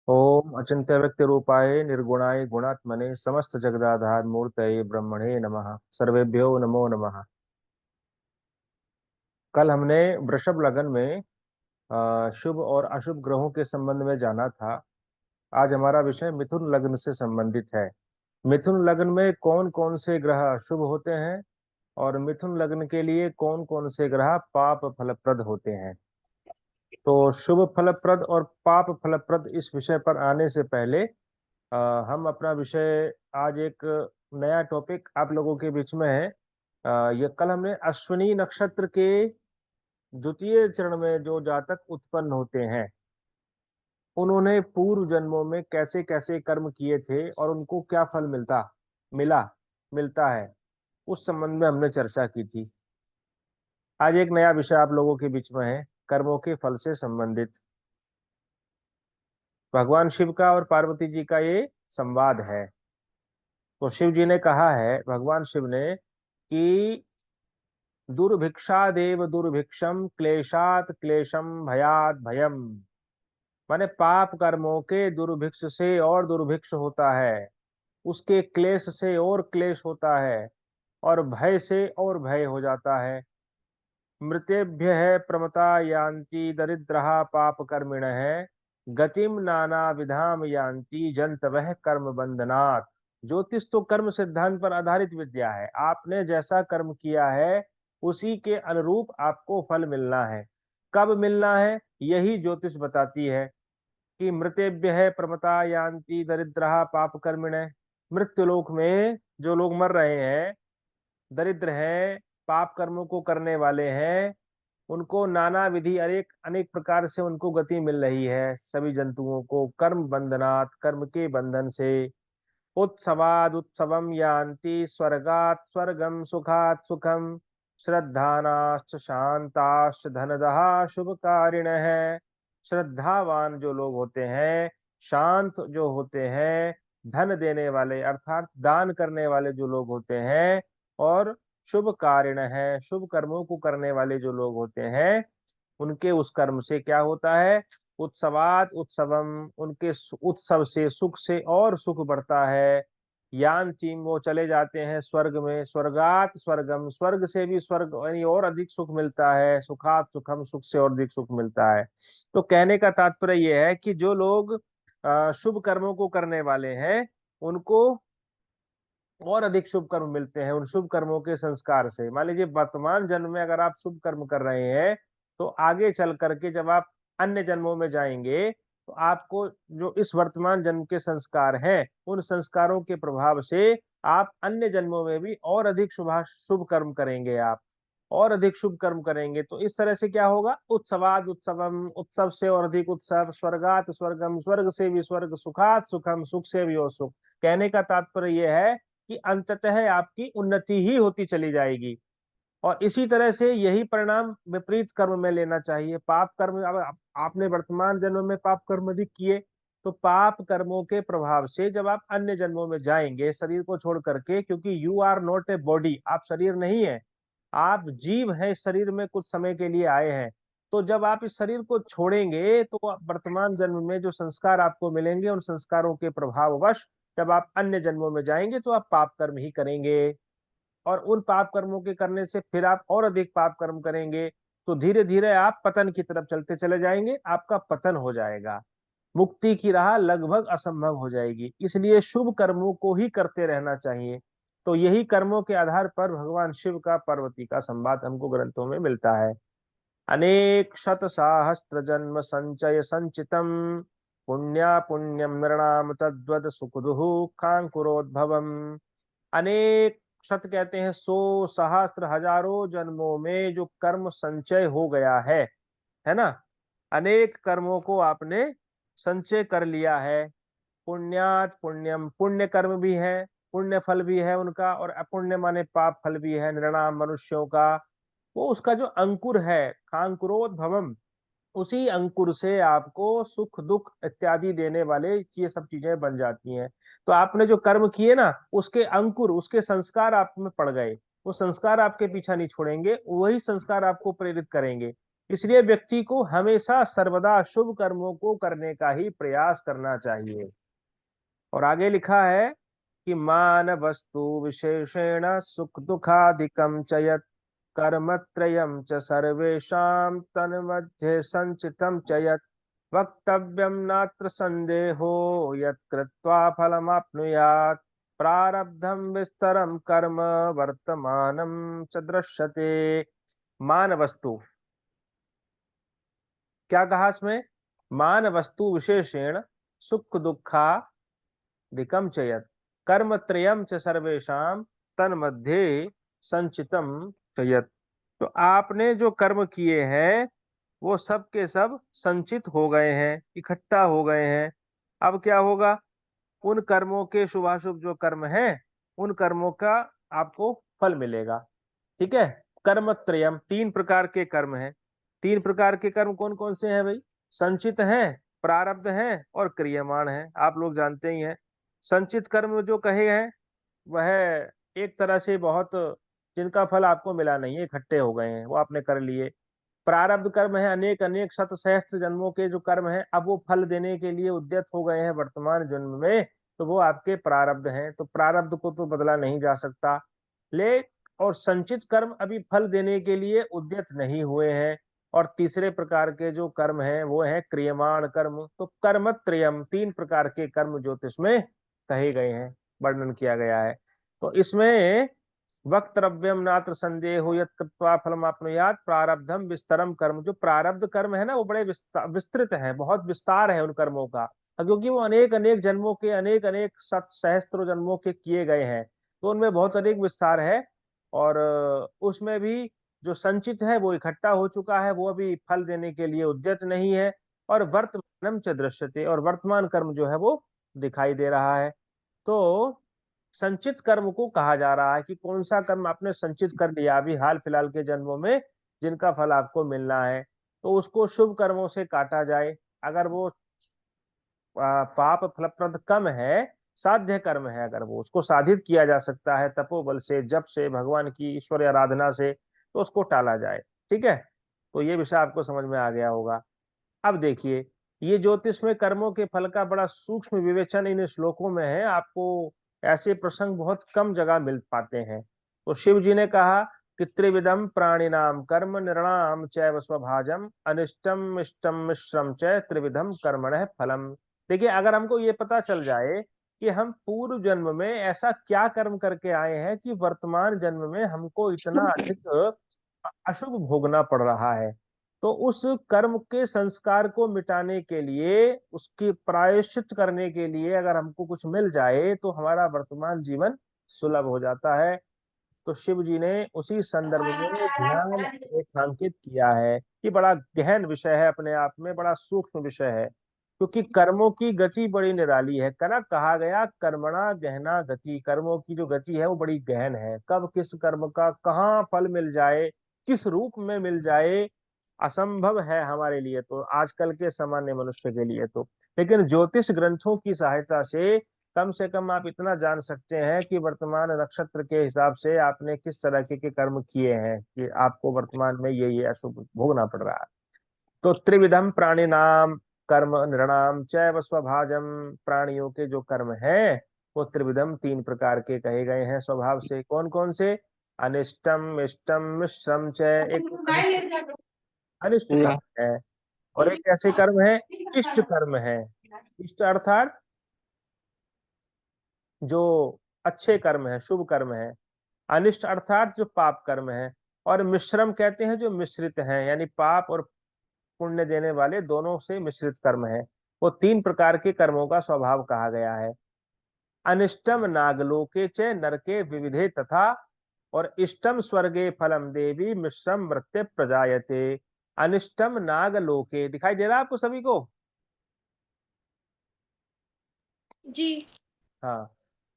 ओम अचिंत्य व्यक्ति रूपाय निर्गुणाय गुणात्मने समस्त जगदाधार मूर्तये ब्रह्मणे नमः। सर्वेभ्यो नमो नमः। कल हमने वृषभ लगन में शुभ और अशुभ ग्रहों के संबंध में जाना था। आज हमारा विषय मिथुन लग्न से संबंधित है। मिथुन लग्न में कौन कौन से ग्रह शुभ होते हैं और मिथुन लग्न के लिए कौन कौन से ग्रह पाप फलप्रद होते हैं। तो शुभ फलप्रद और पाप फलप्रद इस विषय पर आने से पहले अ, हम अपना विषय आज एक नया टॉपिक आप लोगों के बीच में है। ये कल हमने अश्विनी नक्षत्र के द्वितीय चरण में जो जातक उत्पन्न होते हैं उन्होंने पूर्व जन्मों में कैसे कैसे कर्म किए थे और उनको क्या फल मिला मिलता है, उस संबंध में हमने चर्चा की थी। आज एक नया विषय आप लोगों के बीच में है, कर्मों के फल से संबंधित। भगवान शिव का और पार्वती जी का ये संवाद है। तो शिव जी ने कहा है, भगवान शिव ने, कि दुर्भिक्षादेव दुर्भिक्षम क्लेशात क्लेशम भयात भयम। माने पाप कर्मों के दुर्भिक्ष से और दुर्भिक्ष होता है, उसके क्लेश से और क्लेश होता है, और भय से और भय हो जाता है। मृतेभ्य है प्रमता यान्ति दरिद्रहा पाप कर्मिण है गतिम नाना विधाम यान्ति जंत वह कर्म बंधनात्। ज्योतिष तो कर्म सिद्धांत पर आधारित विद्या है। आपने जैसा कर्म किया है उसी के अनुरूप आपको फल मिलना है। कब मिलना है यही ज्योतिष बताती है कि मृतेभ्य है प्रमता यान्ति दरिद्रहा पाप कर्मिण। मृत्युलोक में जो लोग मर रहे हैं, दरिद्र हैं, पाप कर्मों को करने वाले हैं, उनको नाना विधि अनेक अनेक प्रकार से उनको गति मिल रही है। सभी जंतुओं को कर्म बंधनात्, कर्म के बंधन से। उत्सवाद उत्सवम यान्ति स्वर्गात् स्वर्गम सुखात् सुखम श्रद्धानाश्च शांताश्च धनदहा शुभ कारिण है। श्रद्धावान जो लोग होते हैं, शांत जो होते हैं, धन देने वाले अर्थात दान करने वाले जो लोग होते हैं, और शुभ कारिण है, शुभ कर्मों को करने वाले जो लोग होते हैं, उनके उस कर्म से क्या होता है? उत्सवात उत्सवम, उनके उत्सव से, सुख से और सुख बढ़ता है। यान चीम, वो चले जाते हैं स्वर्ग में। स्वर्गात स्वर्गम, स्वर्ग से भी स्वर्ग यानी और अधिक सुख मिलता है। सुखात सुखम, सुख से और अधिक सुख मिलता है। तो कहने का तात्पर्य यह है कि जो लोग शुभ कर्मों को करने वाले हैं उनको और अधिक शुभ कर्म मिलते हैं उन शुभ कर्मों के संस्कार से। मान लीजिए वर्तमान जन्म में अगर आप शुभ कर्म कर रहे हैं, तो आगे चल करके जब आप अन्य जन्मों में जाएंगे तो आपको जो इस वर्तमान जन्म के संस्कार हैं, उन संस्कारों के प्रभाव से आप अन्य जन्मों में भी और अधिक शुभ कर्म करेंगे। आप और अधिक शुभ कर्म करेंगे तो इस तरह से क्या होगा? उत्सवाद उत्सवम, उत्सव से और अधिक उत्सव। स्वर्गात स्वर्गम, स्वर्ग से भी स्वर्ग। सुखात सुखम, सुख से भी और सुख। कहने का तात्पर्य यह है कि अंततः आपकी उन्नति ही होती चली जाएगी। और इसी तरह से यही परिणाम विपरीत कर्म में लेना चाहिए। पाप कर्म, अब आपने वर्तमान जन्म में पाप कर्म अधिक किए, तो पाप कर्मों के प्रभाव से जब आप अन्य जन्मों में जाएंगे शरीर को छोड़ करके, क्योंकि you are not a body, आप शरीर नहीं है, आप जीव हैं, इस शरीर में कुछ समय के लिए आए हैं। तो जब आप इस शरीर को छोड़ेंगे तो वर्तमान जन्म में जो संस्कार आपको मिलेंगे, उन संस्कारों के प्रभाववश जब आप अन्य जन्मों में जाएंगे तो आप पाप कर्म ही करेंगे। और उन पाप कर्मों के करने से फिर आप और अधिक पाप कर्म करेंगे, तो धीरे धीरे आप पतन की तरफ चलते चले जाएंगे, आपका पतन हो जाएगा। मुक्ति की राह लगभग असंभव हो जाएगी। इसलिए शुभ कर्मों को ही करते रहना चाहिए। तो यही कर्मों के आधार पर भगवान शिव का पार्वती का संवाद हमको ग्रंथों में मिलता है। अनेक शत सहस्त्र जन्म संचय संचितम पुण्या पुण्यम नृणाम तद्वद सुखदुः कांकुरोद्भवम। अनेक शत कहते हैं 100 सहस्त्र हजारों जन्मों में जो कर्म संचय हो गया है ना, अनेक कर्मों को आपने संचय कर लिया है। पुण्यात पुण्यम, पुण्य कर्म भी है, पुण्य फल भी है उनका, और अपुण्य माने पाप फल भी है नृणाम मनुष्यों का। वो उसका जो अंकुर है, कांकुरोद्भवम, उसी अंकुर से आपको सुख दुख इत्यादि देने वाले ये सब चीजें बन जाती हैं। तो आपने जो कर्म किए ना, उसके अंकुर, उसके संस्कार आप में पड़ गए। वो संस्कार आपके पीछा नहीं छोड़ेंगे, वही संस्कार आपको प्रेरित करेंगे। इसलिए व्यक्ति को हमेशा सर्वदा शुभ कर्मों को करने का ही प्रयास करना चाहिए। और आगे लिखा है कि मान वस्तु विशेषेण सुख दुखादिकम च यत् कर्मत्रयम् च सर्वेषां तन्मध्ये संचितम् च यत् वक्तव्यम् नात्र संदेहो यत् कृत्वा फलमाप्नुयात् प्रारब्धं विस्तरं कर्म वर्तमानं च दृश्यते। मान वस्तु, क्या कहा इसमें? मान वस्तु विशेषेण सुख दुखा दिकम चयत कर्म त्रयम च सर्वेशम तन्मध्ये संचितम चयत। तो आपने जो कर्म किए हैं वो सब के सब संचित हो गए हैं, इकट्ठा हो गए हैं। अब क्या होगा? उन कर्मों के शुभाशुभ जो कर्म हैं उन कर्मों का आपको फल मिलेगा। ठीक है। कर्म त्रयम, तीन प्रकार के कर्म हैं। तीन प्रकार के कर्म कौन कौन से हैं भाई? संचित हैं, प्रारब्ध हैं और क्रियमाण हैं। आप लोग जानते ही हैं। संचित कर्म जो कहे हैं वह एक तरह से बहुत, जिनका फल आपको मिला नहीं है, इकट्ठे हो गए हैं, वो आपने कर लिए। प्रारब्ध कर्म है, अनेक अनेक शत सहस्त्र जन्मों के जो कर्म हैं, अब वो फल देने के लिए उद्यत हो गए हैं वर्तमान जन्म में, तो वो आपके प्रारब्ध हैं। तो प्रारब्ध को तो बदला नहीं जा सकता। ले और संचित कर्म अभी फल देने के लिए उद्यत नहीं हुए हैं। और तीसरे प्रकार के जो कर्म हैं वो है क्रियमाण कर्म। तो कर्म त्रयम, तीन प्रकार के कर्म ज्योतिष में कहे गए हैं, वर्णन किया गया है। तो इसमें वक्तव्यम नात्र संदेहो यत् कृत्वा फलमाप्नुयात् प्रारब्धम विस्तरम कर्म, जो प्रारब्ध कर्म है ना वो बड़े विस्तृत है, बहुत विस्तार है उन कर्मों का, क्योंकि वो अनेक अनेक जन्मों के, अनेक अनेक शत सहस्त्र जन्मों के किए गए हैं, तो उनमें बहुत अधिक विस्तार है। और उसमें भी जो संचित है वो इकट्ठा हो चुका है, वो अभी फल देने के लिए उद्यत नहीं है। और वर्तमानम च दृश्यते, और वर्तमान कर्म जो है वो दिखाई दे रहा है। तो संचित कर्म को कहा जा रहा है कि कौन सा कर्म आपने संचित कर लिया अभी हाल फिलहाल के जन्मों में, जिनका फल आपको मिलना है, तो उसको शुभ कर्मों से काटा जाए। अगर वो पाप फलप्रद कम है, साध्य कर्म है, अगर वो उसको साधित किया जा सकता है तपोबल से, जप से, भगवान की ईश्वर आराधना से, तो उसको टाला जाए। ठीक है। तो ये विषय आपको समझ में आ गया होगा। अब देखिए, ये ज्योतिष में कर्मों के फल का बड़ा सूक्ष्म विवेचन इन श्लोकों में है। आपको ऐसे प्रसंग बहुत कम जगह मिल पाते हैं। तो शिव जी ने कहा कि त्रिविधम प्राणिनाम कर्म निर्णाम चैव स्वभाजम अनिष्टम इष्टम मिश्रम च त्रिविधम कर्मणः फलम। देखिए, अगर हमको ये पता चल जाए कि हम पूर्व जन्म में ऐसा क्या कर्म करके आए हैं कि वर्तमान जन्म में हमको इतना अधिक अशुभ भोगना पड़ रहा है, तो उस कर्म के संस्कार को मिटाने के लिए, उसकी प्रायश्चित करने के लिए अगर हमको कुछ मिल जाए तो हमारा वर्तमान जीवन सुलभ हो जाता है। तो शिव जी ने उसी संदर्भ में ध्यान रेखांकित किया है कि बड़ा गहन विषय है, अपने आप में बड़ा सूक्ष्म विषय है, क्योंकि कर्मों की गति बड़ी निराली है। कहा गया कर्मणा गहना गति, कर्मों की जो गति है वो बड़ी गहन है। कब किस कर्म का कहाँ फल मिल जाए, किस रूप में मिल जाए, असंभव है हमारे लिए, तो आजकल के सामान्य मनुष्य के लिए तो। लेकिन ज्योतिष ग्रंथों की सहायता से कम आप इतना जान सकते हैं कि वर्तमान नक्षत्र के हिसाब से आपने किस तरह के कर्म किए हैं कि आपको वर्तमान में ये अशुभ भोगना पड़ रहा है। तो त्रिविधम प्राणी नाम कर्म नृणाम चैव स्वभाजम, प्राणियों के जो कर्म हैं वो त्रिविधम, तीन प्रकार के कहे गए हैं स्वभाव से। कौन कौन से? अनिष्टम इष्टम मिश्रम च, एक तो अनिष्ट, अनिष्ट कर्म है, और एक ऐसे कर्म है इष्ट कर्म है। इष्ट अर्थात जो अच्छे कर्म है, शुभ कर्म है। अनिष्ट अर्थात जो पाप कर्म है। और मिश्रम कहते हैं जो मिश्रित हैं, यानी पाप और पुण्य देने वाले दोनों से मिश्रित कर्म है। वो तीन प्रकार के कर्मों का स्वभाव कहा गया है। अनिष्टम नागलोके च नरके विविधे तथा, और इष्टम स्वर्गे फलम देवी मिश्रम मृत्य प्रजायते। अनिष्टम नागलोके, दिखाई दे रहा है आपको सभी को? जी। हाँ।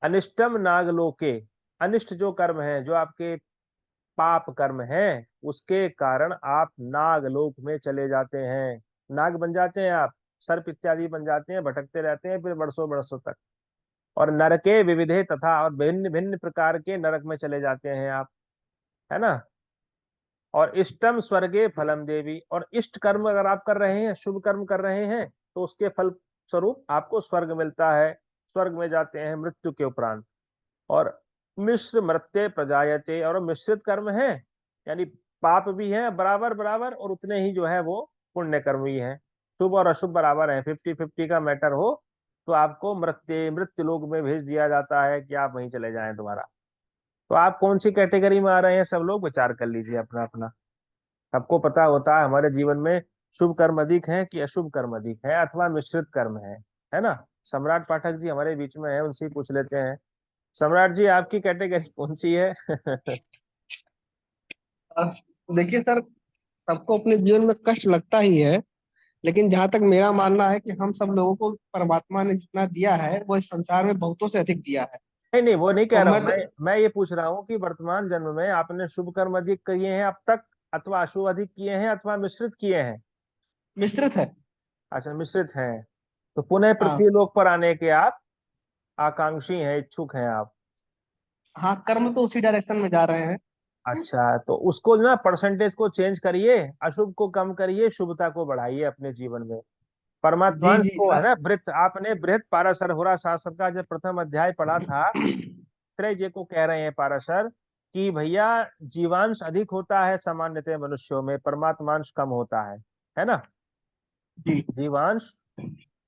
अनिष्टम नागलोके, अनिष्ट जो कर्म है, जो आपके पाप कर्म है, उसके कारण आप नागलोक में चले जाते हैं, नाग बन जाते हैं आप, सर्प इत्यादि बन जाते हैं, भटकते रहते हैं फिर वर्षों वर्षों तक। और नरके विविधे तथा, और भिन्न भिन्न प्रकार के नरक में चले जाते हैं आप, है ना। और इष्टम स्वर्गे फलम देवी, और इष्ट कर्म अगर आप कर रहे हैं, शुभ कर्म कर रहे हैं, तो उसके फल स्वरूप आपको स्वर्ग मिलता है, स्वर्ग में जाते हैं मृत्यु के उपरांत। और मिश्र मृत्य प्रजायते, और मिश्रित कर्म है, यानी पाप भी है बराबर बराबर, और उतने ही जो है वो पुण्य कर्म भी है। शुभ और अशुभ बराबर है, 50-50 का मैटर हो, तो आपको मृत्यु लोक में भेज दिया जाता है कि आप वहीं चले जाएं दोबारा। तो आप कौन सी कैटेगरी में आ रहे हैं, सब लोग विचार कर लीजिए अपना अपना। सबको पता होता है हमारे जीवन में शुभ कर्म अधिक है कि अशुभ कर्म अधिक है, अथवा मिश्रित कर्म है ना। सम्राट पाठक जी हमारे बीच में है, उनसे ही पूछ लेते हैं। सम्राट जी, आपकी कैटेगरी कौन सी है? और देखिए सर, सबको अपने जीवन में कष्ट लगता ही है, लेकिन जहां तक मेरा मानना है कि हम सब लोगों को परमात्मा ने जितना दिया है वो इस संसार में बहुतों से अधिक दिया है। नहीं नहीं, वो नहीं कह तो रहा हूँ मैं तो मैं ये पूछ रहा हूँ कि वर्तमान जन्म में आपने शुभ कर्म अधिक किए हैं अब तक, अथवा अशुभ अधिक किए हैं, अथवा मिश्रित किए हैं? मिश्रित है। अच्छा, मिश्रित हैं। तो पुनः हाँ। पृथ्वी लोक पर आने के आप आकांक्षी हैं, इच्छुक हैं आप? हाँ, कर्म तो उसी डायरेक्शन में जा रहे हैं। अच्छा, तो उसको ना परसेंटेज को चेंज करिए, अशुभ को कम करिए, शुभता को बढ़ाइए अपने जीवन में। जी परमात्मा जी को है ना, बृहत, आपने बृहत पाराशर होरा शास्त्र का जब प्रथम अध्याय पढ़ा था, मित्रेय जी को कह रहे हैं पाराशर कि भैया, जीवांश अधिक होता है सामान्यतः मनुष्यों में, परमात्मांश कम होता है ना। जी जीवांश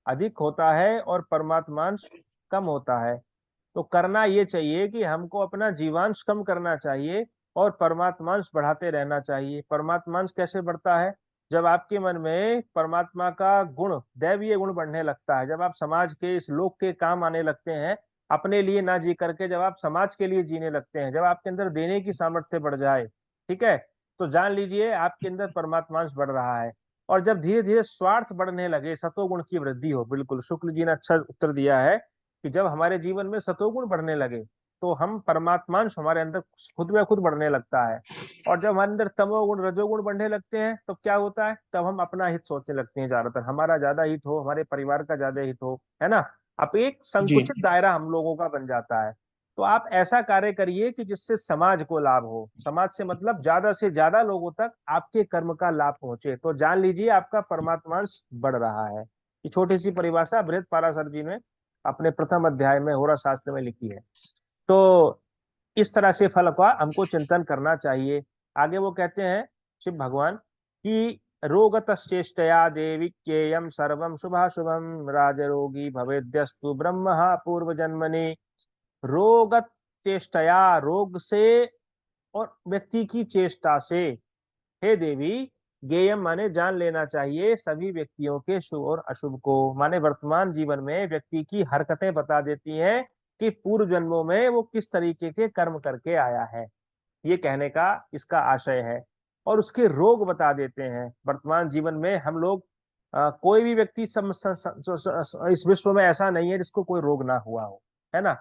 अधिक होता है और परमात्मांश कम होता है। तो करना ये चाहिए कि हमको अपना जीवांश कम करना चाहिए और परमात्मांश बढ़ाते रहना चाहिए। परमात्मांश कैसे बढ़ता है? जब आपके मन में परमात्मा का गुण, दैवीय गुण बढ़ने लगता है, जब आप समाज के, इस लोक के काम आने लगते हैं, अपने लिए ना जी करके जब आप समाज के लिए जीने लगते हैं, जब आपके अंदर देने की सामर्थ्य बढ़ जाए, ठीक है, तो जान लीजिए आपके अंदर परमात्मांश बढ़ रहा है। और जब धीरे धीरे स्वार्थ बढ़ने लगे, सतोगुण की वृद्धि हो, बिल्कुल शुक्ल जी ने अच्छा उत्तर दिया है कि जब हमारे जीवन में सतोगुण बढ़ने लगे, तो हम परमात्मांश हमारे अंदर खुद में खुद बढ़ने लगता है। और जब हमारे अंदर तमोगुण रजोगुण बढ़ने लगते हैं, तो क्या होता है, तब हम अपना हित सोचने लगते हैं, ज्यादातर हमारा ज्यादा हित हो, हमारे परिवार का ज्यादा हित हो, है ना। अब एक जी। संकुचित दायरा हम लोगों का बन जाता है। तो आप ऐसा कार्य करिए कि जिससे समाज को लाभ हो, समाज से मतलब ज्यादा से ज्यादा लोगों तक आपके कर्म का लाभ पहुंचे, तो जान लीजिए आपका परमात्मांश बढ़ रहा है। ये छोटी सी परिभाषा बृहत पाराशर जी ने अपने प्रथम अध्याय में होरा शास्त्र में लिखी है। तो इस तरह से फल का हमको चिंतन करना चाहिए। आगे वो कहते हैं शिव भगवान कि रोगतश्चेष्टया देवी केयम सर्वम शुभाशुभम राजरोगी भवेद्यस्तु ब्रह्म पूर्व जन्मनि। रोगत चेष्टया, रोग से और व्यक्ति की चेष्टा से, हे देवी, ज्ञेयम माने जान लेना चाहिए सभी व्यक्तियों के शुभ और अशुभ को, माने वर्तमान जीवन में व्यक्ति की हरकतें बता देती हैं कि पूर्व जन्मों में वो किस तरीके के कर्म करके आया है। ये कहने का इसका आशय है। और उसके रोग बता देते हैं। वर्तमान जीवन में हम लोग, कोई भी व्यक्ति इस विश्व में ऐसा नहीं है जिसको कोई रोग ना हुआ हो, है ना।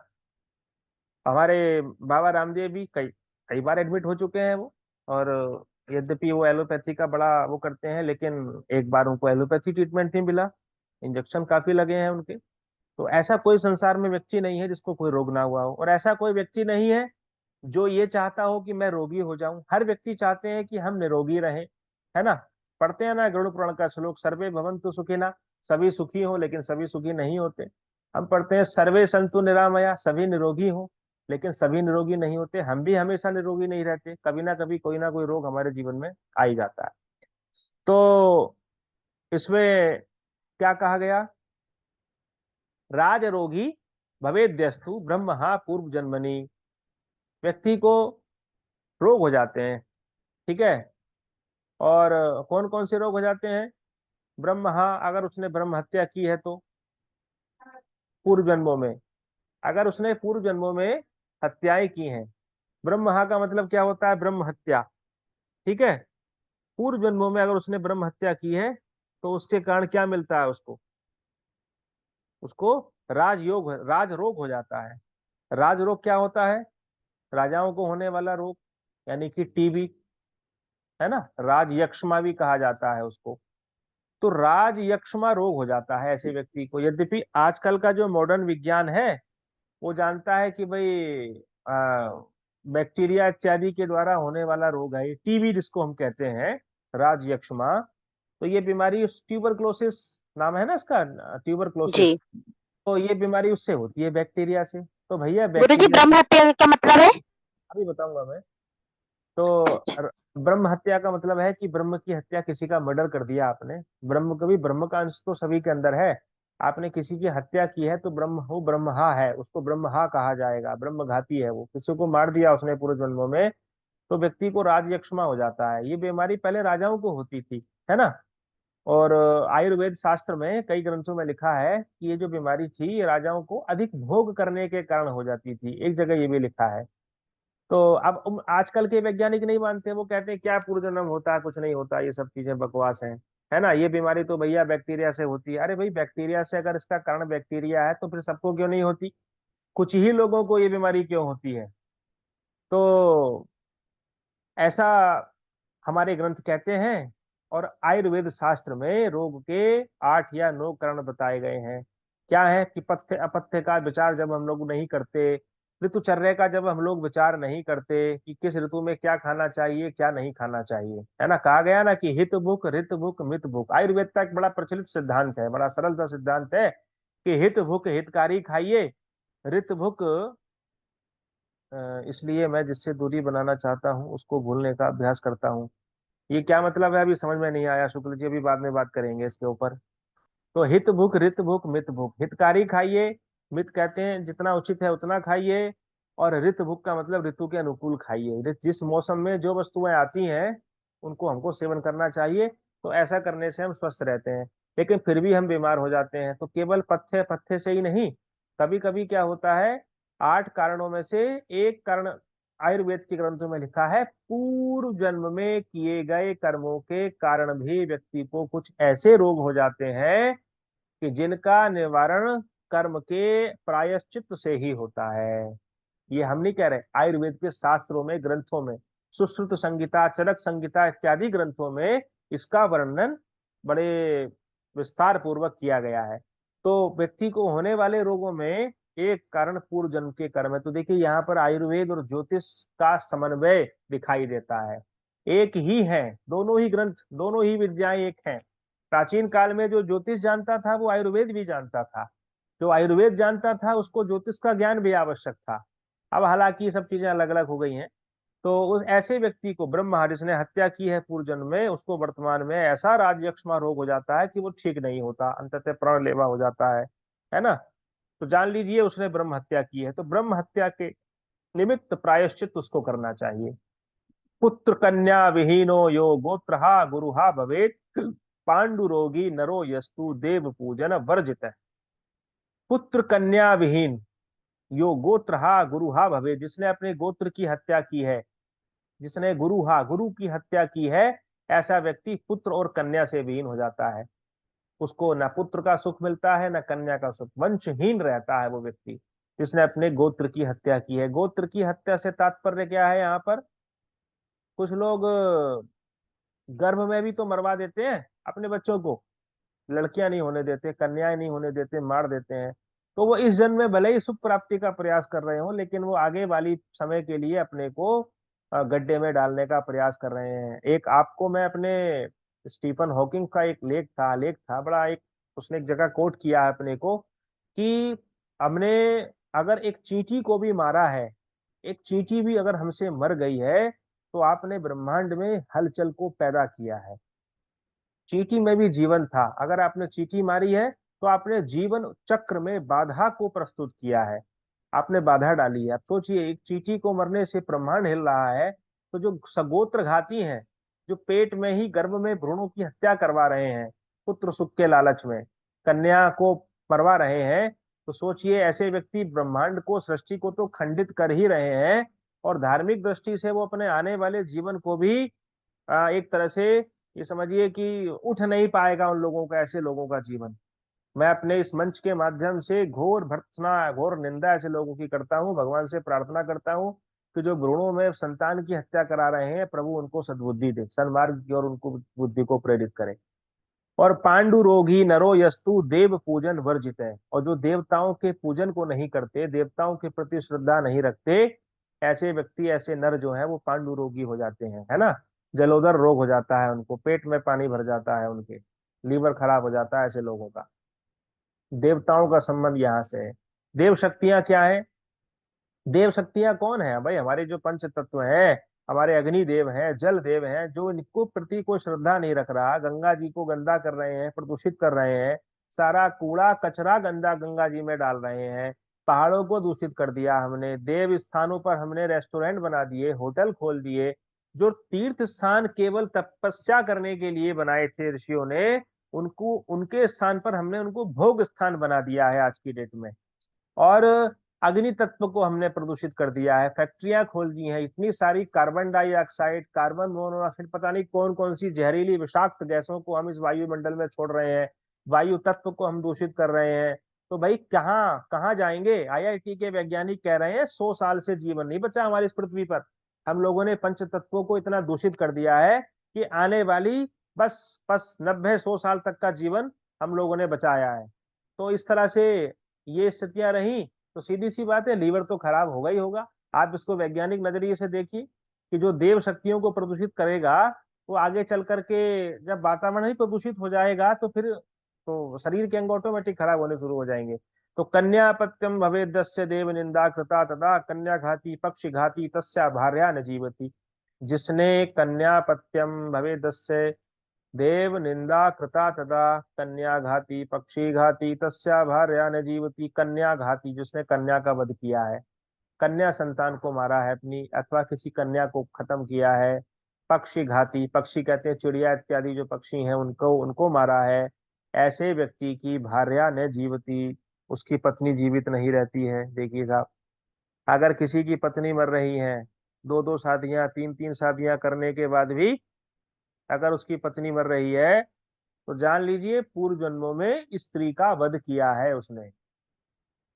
हमारे बाबा रामदेव भी कई कई बार एडमिट हो चुके हैं वो। और यद्यपि वो एलोपैथी का बड़ा वो करते हैं, लेकिन एक बार उनको एलोपैथी ट्रीटमेंट नहीं मिला, इंजेक्शन काफी लगे हैं उनके। तो ऐसा कोई संसार में व्यक्ति नहीं है जिसको कोई रोग ना हुआ हो, और ऐसा कोई व्यक्ति नहीं है जो ये चाहता हो कि मैं रोगी हो जाऊं। हर व्यक्ति चाहते हैं कि हम निरोगी रहें, है ना। पढ़ते हैं ना गरुड़ पुराण का श्लोक, सर्वे भवन्तु सुखिनः, सभी सुखी हो, लेकिन सभी सुखी नहीं होते। हम पढ़ते हैं सर्वे संतु निरामया, सभी निरोगी हो, लेकिन सभी निरोगी नहीं होते। हम भी हमेशा निरोगी नहीं रहते, कभी ना कभी कोई ना कोई रोग हमारे जीवन में आ ही जाता है। तो इसमें क्या कहा गया, राजरोगी भवेद्यस्तु ब्रह्म पूर्व जन्मनि। व्यक्ति को रोग हो जाते हैं, ठीक है। और कौन कौन से रोग हो जाते हैं? ब्रह्म, अगर उसने ब्रह्म हत्या की है तो पूर्व जन्मों में, अगर उसने पूर्व जन्मों में हत्याएं की हैं। ब्रह्म का मतलब क्या होता है? ब्रह्म हत्या, ठीक है। पूर्व जन्मों में अगर उसने ब्रह्म हत्या की है, तो उसके कारण क्या मिलता है उसको? उसको राजयोग, राज रोग हो जाता है। राज रोग क्या होता है? राजाओं को होने वाला रोग, यानी कि टीबी, है ना। राज यक्ष्मा भी कहा जाता है उसको। तो राज यक्ष्मा रोग हो जाता है ऐसे व्यक्ति को। यद्यपि आजकल का जो मॉडर्न विज्ञान है, वो जानता है कि भाई, बैक्टीरिया इत्यादि के द्वारा होने वाला रोग है, टीबी जिसको हम कहते हैं, राजयक्ष्मा। तो ये बीमारी ट्यूबरक्लोसिस नाम है ना इसका, ट्यूबरक्लोसिस। जी। तो ये बीमारी उससे होती है, बैक्टीरिया से। तो भैया गुरुजी, बैक्टीरिया, ब्रह्म हत्या का क्या मतलब है? अभी बताऊंगा मैं। तो अच्छा। ब्रह्म हत्या का मतलब है कि ब्रह्म की हत्या, किसी का मर्डर कर दिया आपने। ब्रह्म, कभी ब्रह्म का अंश तो सभी के अंदर है। आपने किसी की हत्या की है तो ब्रह्म हो, ब्रह्महा है, उसको ब्रह्महा कहा जाएगा। ब्रह्मघाती है वो, किसी को मार दिया उसने पूर्व जन्मों में, तो व्यक्ति को राजयक्ष्मा हो जाता है। ये बीमारी पहले राजाओं को होती थी, है ना। और आयुर्वेद शास्त्र में कई ग्रंथों में लिखा है कि ये जो बीमारी थी, ये राजाओं को अधिक भोग करने के कारण हो जाती थी। एक जगह ये भी लिखा है। तो अब आजकल के वैज्ञानिक नहीं मानते, वो कहते हैं क्या पूर्वजन्म होता है, कुछ नहीं होता, ये सब चीजें बकवास हैं, है ना। ये बीमारी तो भैया बैक्टीरिया से होती है। अरे भाई, बैक्टीरिया से अगर इसका कारण बैक्टीरिया है तो फिर सबको क्यों नहीं होती? कुछ ही लोगों को ये बीमारी क्यों होती है? तो ऐसा हमारे ग्रंथ कहते हैं। और आयुर्वेद शास्त्र में रोग के 8 या 9 कारण बताए गए हैं। क्या है कि पथ्य अपथ्य का विचार जब हम लोग नहीं करते, ऋतुचर्या का जब हम लोग विचार नहीं करते कि किस ऋतु में क्या खाना चाहिए क्या नहीं खाना चाहिए, है ना। कहा गया ना कि हित भुक ऋत भुक मित भुक। आयुर्वेद का एक बड़ा प्रचलित सिद्धांत है, बड़ा सरल सा सिद्धांत है कि हित भुक हितकारी खाइए, ऋत भुक इसलिए मैं जिससे दूरी बनाना चाहता हूँ उसको भूलने का अभ्यास करता हूँ। ये क्या मतलब है, अभी समझ में नहीं आया शुक्ल जी, अभी बाद में बात करेंगे इसके ऊपर। तो हित भूख ऋत भूख मित भूख, हितकारी खाइए, मित कहते हैं जितना उचित है उतना खाइए, और ऋत भूख का मतलब ऋतु के अनुकूल खाइए। जिस मौसम में जो वस्तुएं आती हैं उनको हमको सेवन करना चाहिए। तो ऐसा करने से हम स्वस्थ रहते हैं। लेकिन फिर भी हम बीमार हो जाते हैं। तो केवल पथ्य पथ्य से ही नहीं, कभी कभी क्या होता है, 8 कारणों में से एक कारण आयुर्वेद के ग्रंथों में लिखा है, पूर्व जन्म में किए गए कर्मों के कारण भी व्यक्ति को कुछ ऐसे रोग हो जाते हैं कि जिनका निवारण कर्म के प्रायश्चित से ही होता है। ये हम नहीं कह रहे, आयुर्वेद के शास्त्रों में, ग्रंथों में, सुश्रुत संहिता, चरक संहिता इत्यादि ग्रंथों में इसका वर्णन बड़े विस्तार पूर्वक किया गया है। तो व्यक्ति को होने वाले रोगों में एक कारण पूर्व जन्म के कर्म है। तो देखिए, यहाँ पर आयुर्वेद और ज्योतिष का समन्वय दिखाई देता है। एक ही है, दोनों ही ग्रंथ, दोनों ही विद्याएं एक हैं। प्राचीन काल में जो ज्योतिष जानता था वो आयुर्वेद भी जानता था, जो आयुर्वेद जानता था उसको ज्योतिष का ज्ञान भी आवश्यक था। अब हालांकि ये सब चीजें अलग अलग हो गई हैं। तो उस ऐसे व्यक्ति को, ब्रह्मा जिसने हत्या की है पूर्व जन्म में, उसको वर्तमान में ऐसा राजयक्ष्मा रोग हो जाता है कि वो ठीक नहीं होता, अंततः प्राणलेवा हो जाता है ना। तो जान लीजिए उसने ब्रह्म हत्या की है। तो ब्रह्म हत्या के निमित्त प्रायश्चित उसको करना चाहिए। पुत्र कन्या विहीनो यो गोत्रहा गुरुहा भवेत, पांडुरोगी नरो यस्तु देव पूजन वर्जित। पुत्र कन्या विहीन यो गोत्रहा गुरुहा भवे, जिसने अपने गोत्र की हत्या की है, जिसने गुरुहा गुरु की हत्या की है, ऐसा व्यक्ति पुत्र और कन्या से विहीन हो जाता है। उसको न पुत्र का सुख मिलता है न कन्या का सुख, वंशहीन रहता है वो व्यक्ति जिसने अपने गोत्र की हत्या की है। गोत्र की हत्या से तात्पर्य क्या है यहाँ पर? कुछ लोग गर्भ में भी तो मरवा देते हैं अपने बच्चों को, लड़कियां नहीं होने देते, कन्याएं नहीं होने देते, मार देते हैं। तो वो इस जन्म में भले ही सुख प्राप्ति का प्रयास कर रहे हो, लेकिन वो आगे वाली समय के लिए अपने को गड्ढे में डालने का प्रयास कर रहे हैं। एक आपको मैं अपने स्टीफन हॉकिंग का एक लेख था बड़ा, एक उसने एक जगह कोट किया है अपने को कि हमने अगर एक चींटी को भी मारा है, एक चींटी भी अगर हमसे मर गई है, तो आपने ब्रह्मांड में हलचल को पैदा किया है। चींटी में भी जीवन था। अगर आपने चींटी मारी है तो आपने जीवन चक्र में बाधा को प्रस्तुत किया है, आपने बाधा डाली है। आप सोचिए, एक चींटी को मरने से ब्रह्मांड हिल रहा है, तो जो सगोत्र घाती हैं, जो पेट में ही गर्भ में भ्रूणों की हत्या करवा रहे हैं पुत्र सुख के लालच में, कन्या को मरवा रहे हैं, तो सोचिए ऐसे व्यक्ति ब्रह्मांड को, सृष्टि को तो खंडित कर ही रहे हैं, और धार्मिक दृष्टि से वो अपने आने वाले जीवन को भी एक तरह से ये समझिए कि उठ नहीं पाएगा उन लोगों का, ऐसे लोगों का जीवन। मैं अपने इस मंच के माध्यम से घोर भर्त्सना, घोर निंदा ऐसे लोगों की करता हूँ। भगवान से प्रार्थना करता हूँ कि जो भ्रूणों में संतान की हत्या करा रहे हैं, प्रभु उनको सद्बुद्धि दे, सन्मार्ग की और उनको बुद्धि को प्रेरित करे। और पांडु रोगी नरो यस्तु देव पूजन वर्जित है, और जो देवताओं के पूजन को नहीं करते, देवताओं के प्रति श्रद्धा नहीं रखते, ऐसे व्यक्ति, ऐसे नर जो है वो पांडु रोगी हो जाते हैं, है ना। जलोदर रोग हो जाता है उनको, पेट में पानी भर जाता है उनके, लीवर खराब हो जाता है ऐसे लोगों का। देवताओं का संबंध यहाँ से है। देव शक्तियां क्या है? देव शक्तियां कौन है भाई? हमारे जो पंच तत्व हैं, हमारे अग्नि देव हैं, जल देव हैं, जो इनको प्रति कोई श्रद्धा नहीं रख रहा, गंगा जी को गंदा कर रहे हैं, प्रदूषित कर रहे हैं, सारा कूड़ा कचरा गंदा गंगा जी में डाल रहे हैं, पहाड़ों को दूषित कर दिया हमने, देव स्थानों पर हमने रेस्टोरेंट बना दिए, होटल खोल दिए। जो तीर्थ स्थान केवल तपस्या करने के लिए बनाए थे ऋषियों ने, उनको उनके स्थान पर हमने उनको भोग स्थान बना दिया है आज की डेट में। और अग्नि तत्व को हमने प्रदूषित कर दिया है, फैक्ट्रियां खोल दी हैं, इतनी सारी कार्बन डाइऑक्साइड, कार्बन मोनोऑक्साइड, पता नहीं कौन कौन सी जहरीली विषाक्त गैसों को हम इस वायुमंडल में छोड़ रहे हैं, वायु तत्व को हम दूषित कर रहे हैं। तो भाई कहाँ कहाँ जाएंगे? आईआईटी के वैज्ञानिक कह रहे हैं 100 साल से जीवन नहीं बचा हमारी इस पृथ्वी पर। हम लोगों ने पंच तत्वों को इतना दूषित कर दिया है कि आने वाली बस बस 90-100 साल तक का जीवन हम लोगों ने बचाया है। तो इस तरह से ये स्थितियां रही, तो सीधी सी बात है, लीवर तो खराब होगा ही होगा। आप इसको वैज्ञानिक नजरिए से देखिए कि जो देव शक्तियों को प्रदूषित करेगा, वो आगे चल करके जब वातावरण ही प्रदूषित हो जाएगा तो फिर तो शरीर के अंग ऑटोमेटिक खराब होने शुरू हो जाएंगे। तो कन्यापत्यम भवेदस्य देव निंदा कृता तदा कन्या घाती पक्षी घाती तस्या भार्या न जीवती। जिसने कन्यापत्यम भवेदस्य देव निंदा कृता तदा कन्या घाती पक्षी घाती तस्या भार्या न जीवती। कन्या घाती, जिसने कन्या का वध किया है, कन्या संतान को मारा है अपनी, अथवा किसी कन्या को खत्म किया है। पक्षी घाती, पक्षी कहते हैं चिड़िया इत्यादि जो पक्षी हैं उनको उनको मारा है। ऐसे व्यक्ति की भार्या न जीवती, उसकी पत्नी जीवित नहीं रहती है। देखिए साहब, अगर किसी की पत्नी मर रही है, दो दो शादियां, तीन तीन शादियां करने के बाद भी अगर उसकी पत्नी मर रही है, तो जान लीजिए पूर्व जन्मों में स्त्री का वध किया है उसने।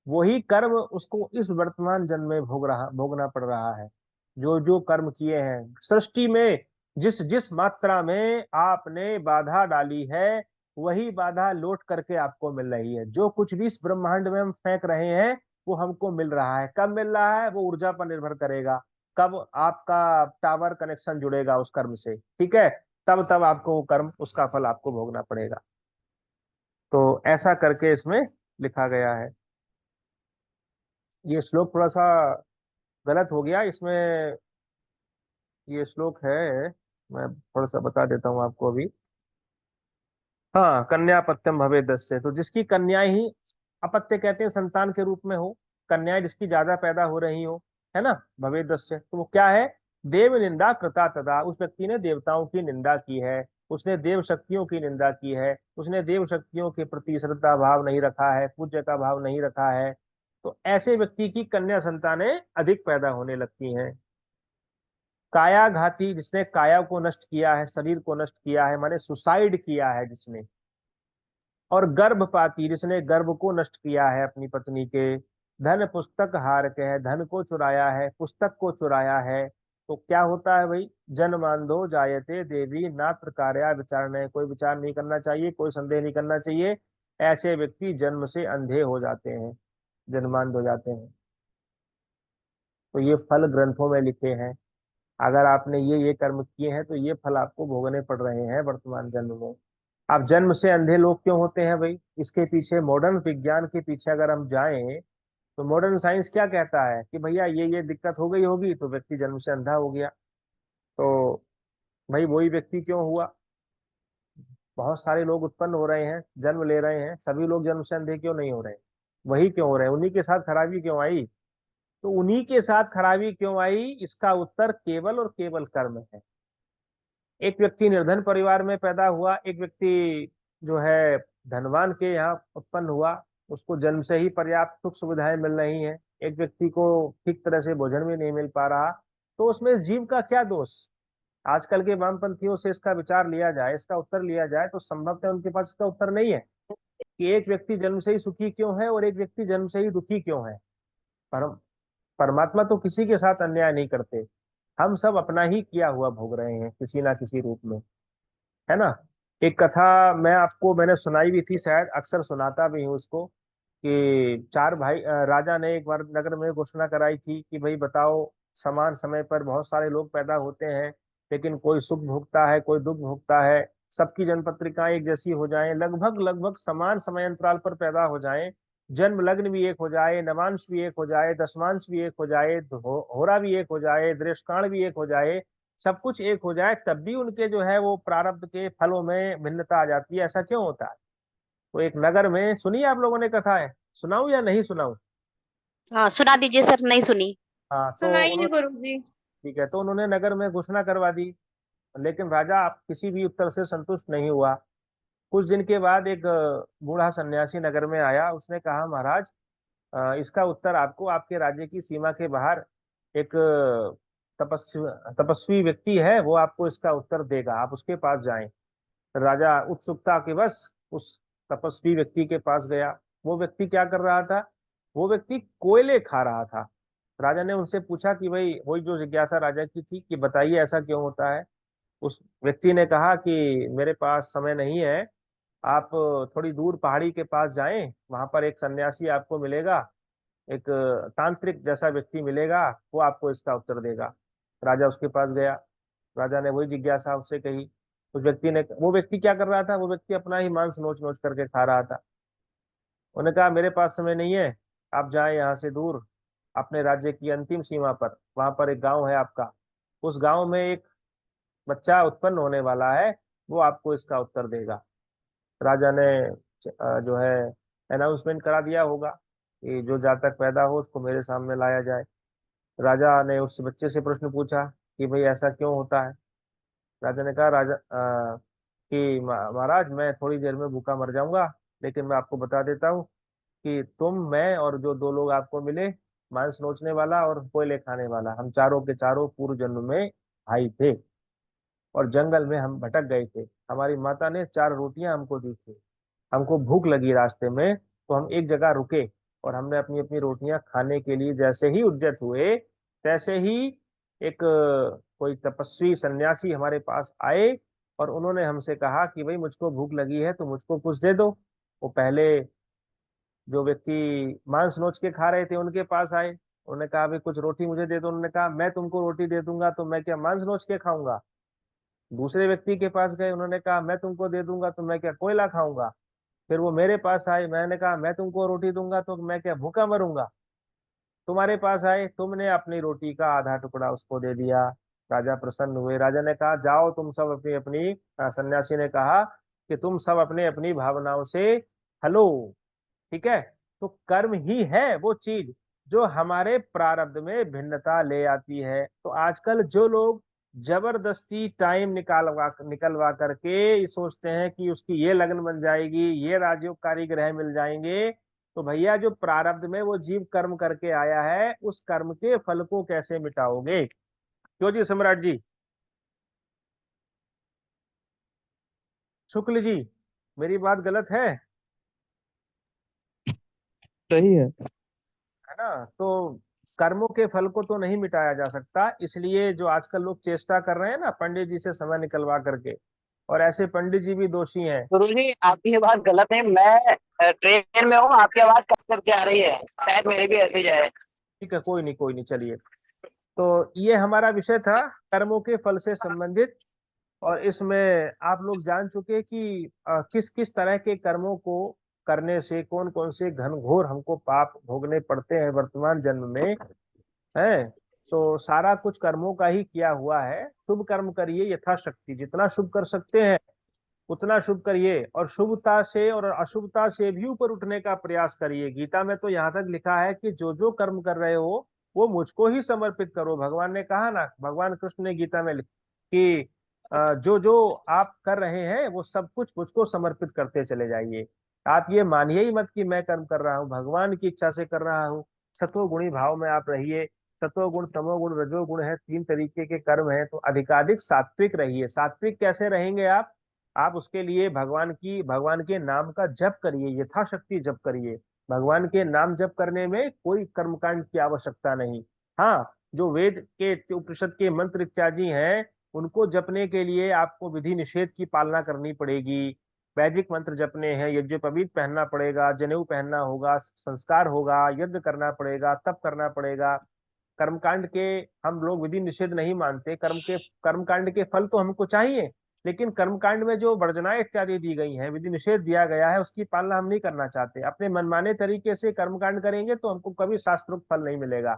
वही कर्म उसको इस वर्तमान जन्म में भोगना पड़ रहा है। जो जो कर्म किए हैं सृष्टि में, जिस जिस मात्रा में आपने बाधा डाली है, वही बाधा लौट करके आपको मिल रही है। जो कुछ भी इस ब्रह्मांड में हम फेंक रहे हैं, वो हमको मिल रहा है। कब मिल रहा है? वो ऊर्जा पर निर्भर करेगा, कब आपका टावर कनेक्शन जुड़ेगा उस कर्म से, ठीक है, तब तब आपको वो कर्म, उसका फल आपको भोगना पड़ेगा। तो ऐसा करके इसमें लिखा गया है। ये श्लोक थोड़ा सा गलत हो गया इसमें। ये श्लोक है, मैं थोड़ा सा बता देता हूँ आपको अभी। हाँ, कन्यापत्यम भवे दस्य, तो जिसकी कन्याएं ही, अपत्य कहते हैं संतान के रूप में हो, कन्याएं जिसकी ज्यादा पैदा हो रही हो, है ना, भवे दस्य, तो वो क्या है? देव निंदा कृता तदा, उस व्यक्ति ने देवताओं की निंदा की है, उसने देव शक्तियों की निंदा की है, उसने देव शक्तियों के प्रति श्रद्धा भाव नहीं रखा है, पूज्य का भाव नहीं रखा है। तो ऐसे व्यक्ति की कन्या संतानें अधिक पैदा होने लगती हैं। काया घाती, जिसने काया को नष्ट किया है, शरीर को नष्ट किया है, माने सुसाइड किया है जिसने। और गर्भपाती, जिसने गर्भ को नष्ट किया है अपनी पत्नी के। धन पुस्तक हार के है, धन को चुराया है, पुस्तक को चुराया है। तो क्या होता है भाई? जन्मांधो जायते देवी नात्र कार्या विचारणय, कोई विचार नहीं करना चाहिए, कोई संदेह नहीं करना चाहिए। ऐसे व्यक्ति जन्म से अंधे हो जाते हैं, जन्मांध हो जाते हैं। तो ये फल ग्रंथों में लिखे हैं। अगर आपने ये कर्म किए हैं तो ये फल आपको भोगने पड़ रहे हैं वर्तमान जन्म में। अब जन्म से अंधे लोग क्यों होते हैं भाई? इसके पीछे मॉडर्न विज्ञान के पीछे अगर हम जाएं, तो मॉडर्न साइंस क्या कहता है कि भैया ये दिक्कत हो गई होगी तो व्यक्ति जन्म से अंधा हो गया। तो भाई वही व्यक्ति क्यों हुआ? बहुत सारे लोग उत्पन्न हो रहे हैं, जन्म ले रहे हैं, सभी लोग जन्म से अंधे क्यों नहीं हो रहे? वही क्यों हो रहे हैं? उन्हीं के साथ खराबी क्यों आई? तो उन्हीं के साथ खराबी क्यों आई, इसका उत्तर केवल और केवल कर्म है। एक व्यक्ति निर्धन परिवार में पैदा हुआ, एक व्यक्ति जो है धनवान के यहाँ उत्पन्न हुआ, उसको जन्म से ही पर्याप्त सुख सुविधाएं मिल रही हैं, एक व्यक्ति को ठीक तरह से भोजन भी नहीं मिल पा रहा, तो उसमें जीव का क्या दोष? आजकल के वामपंथियों से इसका विचार लिया जाए, इसका उत्तर लिया जाए, तो संभवतः उनके पास इसका उत्तर नहीं है कि एक व्यक्ति जन्म से ही सुखी क्यों है और एक व्यक्ति जन्म से ही दुखी क्यों है। परम परमात्मा तो किसी के साथ अन्याय नहीं करते, हम सब अपना ही किया हुआ भोग रहे हैं किसी ना किसी रूप में, है ना। एक कथा मैंने सुनाई भी थी, शायद अक्सर सुनाता भी हूँ उसको, कि चार भाई, राजा ने एक बार नगर में घोषणा कराई थी कि भाई बताओ, समान समय पर बहुत सारे लोग पैदा होते हैं, लेकिन कोई सुख भोगता है, कोई दुख भोगता है। सबकी जन्म पत्रिकाएं एक जैसी हो जाएं, लगभग लगभग समान समय अंतराल पर पैदा हो जाएं, जन्म लग्न भी एक हो जाए, नवांश भी एक हो जाए, दशमांश भी एक हो जाए, होरा भी एक हो जाए, दृष्टांत भी एक हो जाए, सब कुछ एक हो जाए, तब भी उनके जो है वो प्रारब्ध के फलों में भिन्नता आ जाती है। ऐसा क्यों होता है? तो एक नगर में, सुनिए आप लोगों ने कथा है, सुनाऊं या नहीं सुनाऊं? हाँ सुना दीजिए सर, नहीं सुनी। हाँ तो सुनाइए उन्होंने, गुरुजी। ठीक है, तो उन्होंने नगर में घोषणा करवा दी, लेकिन राजा आप किसी भी उत्तर से संतुष्ट नहीं हुआ। कुछ दिन के बाद एक बूढ़ा सन्यासी नगर में आया। उसने कहा, महाराज, इसका उत्तर आपको आपके राज्य की सीमा के बाहर एक तपस्वी तपस्वी व्यक्ति है, वो आपको इसका उत्तर देगा, आप उसके पास जाएं। राजा उत्सुकता के बस उस तपस्वी व्यक्ति के पास गया। वो व्यक्ति क्या कर रहा था? वो व्यक्ति कोयले खा रहा था। राजा ने उनसे पूछा कि भाई, वही जो जिज्ञासा राजा की थी कि बताइए ऐसा क्यों होता है। उस व्यक्ति ने कहा कि मेरे पास समय नहीं है, आप थोड़ी दूर पहाड़ी के पास जाएं, वहां पर एक सन्यासी आपको मिलेगा, एक तांत्रिक जैसा व्यक्ति मिलेगा, वो आपको इसका उत्तर देगा। राजा उसके पास गया। राजा ने वही जिज्ञासा उससे कही। उस व्यक्ति ने, वो व्यक्ति क्या कर रहा था? वो व्यक्ति अपना ही मांस नोच नोच करके खा रहा था। उन्होंने कहा, मेरे पास समय नहीं है, आप जाएं यहाँ से दूर अपने राज्य की अंतिम सीमा पर, वहां पर एक गांव है आपका, उस गांव में एक बच्चा उत्पन्न होने वाला है, वो आपको इसका उत्तर देगा। राजा ने जो है अनाउंसमेंट करा दिया होगा कि जो जातक पैदा हो उसको मेरे सामने लाया जाए। राजा ने उस बच्चे से प्रश्न पूछा कि भाई ऐसा क्यों होता है? राजा ने कहा, कि महाराज, मैं थोड़ी देर में भूखा मर जाऊंगा, लेकिन मैं आपको बता देता हूँ कि तुम, मैं और जो दो लोग आपको मिले, मांस नोचने वाला और कोयले खाने वाला, हम चारों के चारों पूर्व जन्म में भाई थे, और जंगल में हम भटक गए थे। हमारी माता ने 4 रोटियां हमको दी थी, हमको भूख लगी रास्ते में, तो हम एक जगह रुके, और हमने अपनी अपनी रोटियां खाने के लिए जैसे ही उद्यत हुए, तैसे ही एक कोई तपस्वी सन्यासी हमारे पास आए, और उन्होंने हमसे कहा कि भाई, मुझको भूख लगी है तो मुझको कुछ दे दो। वो पहले जो व्यक्ति मांस नोच के खा रहे थे उनके पास आए, उन्होंने कहा, भाई कुछ रोटी मुझे दे दो। उन्होंने कहा, मैं तुमको रोटी दे दूंगा तो मैं क्या मांस नोच के खाऊंगा? दूसरे व्यक्ति के पास गए, उन्होंने कहा, मैं तुमको दे दूंगा तो मैं क्या कोयला खाऊंगा? फिर वो मेरे पास आए, मैंने कहा, मैं तुमको रोटी दूंगा तो मैं क्या भूखा मरूंगा? तुम्हारे पास आए, तुमने अपनी रोटी का आधा टुकड़ा उसको दे दिया। राजा प्रसन्न हुए। राजा ने कहा, जाओ तुम सब अपनी अपनी, सन्यासी ने कहा कि तुम सब अपने अपनी भावनाओं से हलो। ठीक है? तो कर्म ही है वो चीज जो हमारे प्रारब्ध में भिन्नता ले आती है। तो आजकल जो लोग जबरदस्ती टाइम निकालवा निकलवा करके ये सोचते हैं कि उसकी ये लगन बन जाएगी, ये राजयोगकारी ग्रह मिल जाएंगे, तो भैया, जो प्रारब्ध में वो जीव कर्म करके आया है, उस कर्म के फल को कैसे मिटाओगे? क्यों जी सम्राट जी? शुक्ल जी, मेरी बात गलत है सही है। है ना? तो कर्मों के फल को तो नहीं मिटाया जा सकता, इसलिए जो आजकल लोग चेष्टा कर रहे हैं ना, पंडित जी से समय निकलवा करके, और ऐसे पंडित जी भी दोषी हैं। गुरुजी आपकी ये बात गलत है। मैं ट्रेन में हूँ, आपकी आवाज कट करके आ रही है, शायद मेरी भी ऐसे ही जाए। ठीक है, कोई नहीं, कोई नहीं, चलिए। तो ये हमारा विषय था, कर्मों के फल से संबंधित। और इसमें आप लोग जान चुके कि किस किस तरह के कर्मों को करने से कौन कौन से घनघोर हमको पाप भोगने पड़ते हैं वर्तमान जन्म में, है। तो सारा कुछ कर्मों का ही किया हुआ है। शुभ कर्म करिए यथाशक्ति, जितना शुभ कर सकते हैं उतना शुभ करिए, और शुभता से और अशुभता से भी ऊपर उठने का प्रयास करिए। गीता में तो यहाँ तक लिखा है कि जो जो कर्म कर रहे हो वो मुझको ही समर्पित करो। भगवान ने कहा ना, भगवान कृष्ण ने गीता में कि जो जो आप कर रहे हैं वो सब कुछ मुझको समर्पित करते चले जाइए। आप ये मानिए ही मत कि मैं कर्म कर रहा हूँ, भगवान की इच्छा से कर रहा हूँ। सत्वगुणी भाव में आप रहिए। सत्वगुण, तमोगुण, रजोगुण है, 3 तरीके के कर्म है, तो अधिकाधिक सात्विक रहिए। सात्विक कैसे रहेंगे आप उसके लिए भगवान के नाम का जप करिए, यथाशक्ति जप करिए। भगवान के नाम जप करने में कोई कर्मकांड की आवश्यकता नहीं। हाँ, जो वेद के उपनिषद के मंत्र इत्यादि हैं, उनको जपने के लिए आपको विधि निषेध की पालना करनी पड़ेगी। वैदिक मंत्र जपने हैं, यज्ञोपवीत पहनना पड़ेगा, जनेऊ पहनना होगा, संस्कार होगा, यज्ञ करना पड़ेगा, तप करना पड़ेगा। कर्मकांड के हम लोग विधि निषेध नहीं मानते, कर्मकांड के फल तो हमको चाहिए, लेकिन कर्मकांड में जो वर्जनाएं इत्यादि दी गई हैं, विधि निषेध दिया गया है, उसकी पालना हम नहीं करना चाहते। अपने मनमाने तरीके से कर्मकांड करेंगे तो हमको कभी शास्त्रोक्त फल नहीं मिलेगा,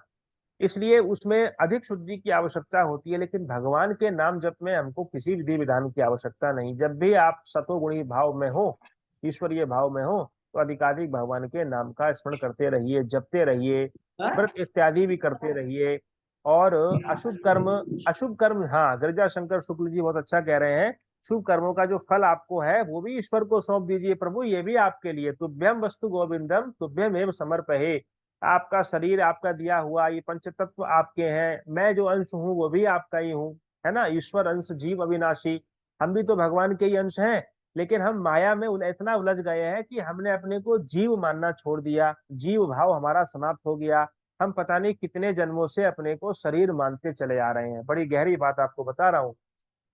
इसलिए उसमें अधिक शुद्धि की आवश्यकता होती है। लेकिन भगवान के नाम जप में हमको किसी विधि विधान की आवश्यकता नहीं। जब भी आप सतोगुणी भाव में हो, ईश्वरीय भाव में हो, तो अधिकाधिक भगवान के नाम का स्मरण करते रहिए, जपते रहिए, व्रत इत्यादि भी करते रहिए। और अशुभ कर्म, हाँ, गिरिजा शंकर शुक्ल जी बहुत अच्छा कह रहे हैं, शुभ कर्मों का जो फल आपको है वो भी ईश्वर को सौंप दीजिए। प्रभु ये भी आपके लिए, तुभ्यम वस्तु गोविंदम तुभ्यम एव समर्पहे। आपका शरीर आपका दिया हुआ, ये पंच तत्व आपके हैं, मैं जो अंश हूँ वो भी आपका ही हूँ, है ना। ईश्वर अंश जीव अविनाशी, हम भी तो भगवान के ही अंश हैं। लेकिन हम माया में इतना उलझ गए हैं कि हमने अपने को जीव मानना छोड़ दिया, जीव भाव हमारा समाप्त हो गया। हम पता नहीं कितने जन्मों से अपने को शरीर मानते चले आ रहे हैं। बड़ी गहरी बात आपको बता रहा हूँ,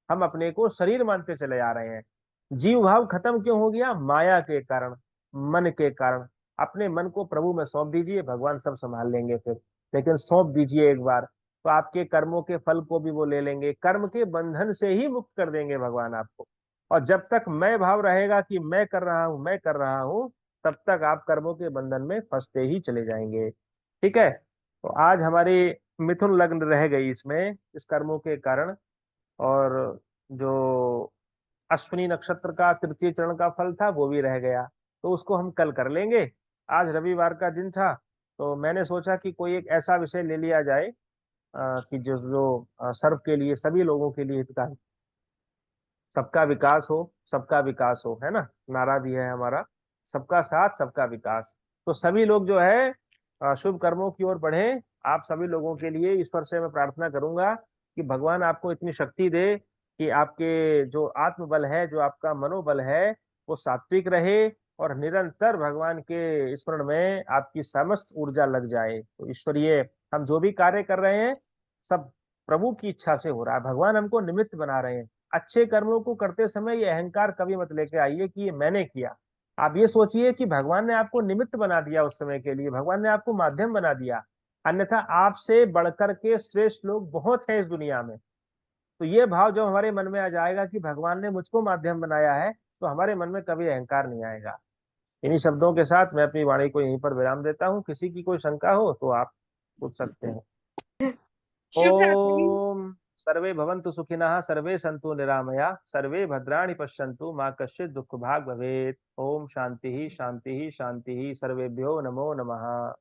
हम अपने को शरीर मानते चले आ रहे हैं। जीव भाव खत्म क्यों हो गया? माया के कारण, मन के कारण। अपने मन को प्रभु में सौंप दीजिए, भगवान सब संभाल लेंगे फिर। लेकिन सौंप दीजिए एक बार, तो आपके कर्मों के फल को भी वो ले लेंगे, कर्म के बंधन से ही मुक्त कर देंगे भगवान आपको। और जब तक मैं भाव रहेगा कि मैं कर रहा हूं, मैं कर रहा हूं, तब तक आप कर्मों के बंधन में फंसते ही चले जाएंगे। ठीक है, तो आज हमारी मिथुन लग्न रह गई इसमें, इस कर्मों के कारण। और जो अश्विनी नक्षत्र का तृतीय चरण का फल था वो भी रह गया, तो उसको हम कल कर लेंगे। आज रविवार का दिन था, तो मैंने सोचा कि कोई एक ऐसा विषय ले लिया जाए कि जो जो सर्व के लिए, सभी लोगों के लिए हितकारी, सबका विकास हो, सबका विकास हो, है ना। नारा भी है हमारा, सबका साथ सबका विकास। तो सभी लोग जो है शुभ कर्मों की ओर बढ़े। आप सभी लोगों के लिए ईश्वर से मैं प्रार्थना करूंगा कि भगवान आपको इतनी शक्ति दे कि आपके जो आत्मबल है, जो आपका मनोबल है, वो सात्विक रहे और निरंतर भगवान के स्मरण में आपकी समस्त ऊर्जा लग जाए। तो ईश्वरीय, हम जो भी कार्य कर रहे हैं सब प्रभु की इच्छा से हो रहा है, भगवान हमको निमित्त बना रहे हैं। अच्छे कर्मों को करते समय ये अहंकार कभी मत लेके आइए कि ये मैंने किया। आप ये सोचिए कि भगवान ने आपको निमित्त बना दिया, उस समय के लिए भगवान ने आपको माध्यम बना दिया। अन्यथा आपसे बढ़कर के श्रेष्ठ लोग बहुत हैं इस दुनिया में। तो ये भाव जब हमारे मन में आ जाएगा कि भगवान ने मुझको माध्यम बनाया है, तो हमारे मन में कभी अहंकार नहीं आएगा। इन्हीं शब्दों के साथ मैं अपनी वाणी को यहीं पर विराम देता हूँ। किसी की कोई शंका हो तो आप पूछ सकते हैं। शुभ रात्रि। ओम सर्वे भवन्तु सुखिनः, सर्वे सन्तु निरामया, सर्वे भद्राणि पश्यन्तु, मा कश्चित् दुःख भाग् भवेत्। ओम शांति ही शांति ही शांति ही। सर्वेभ्यो नमो नमः।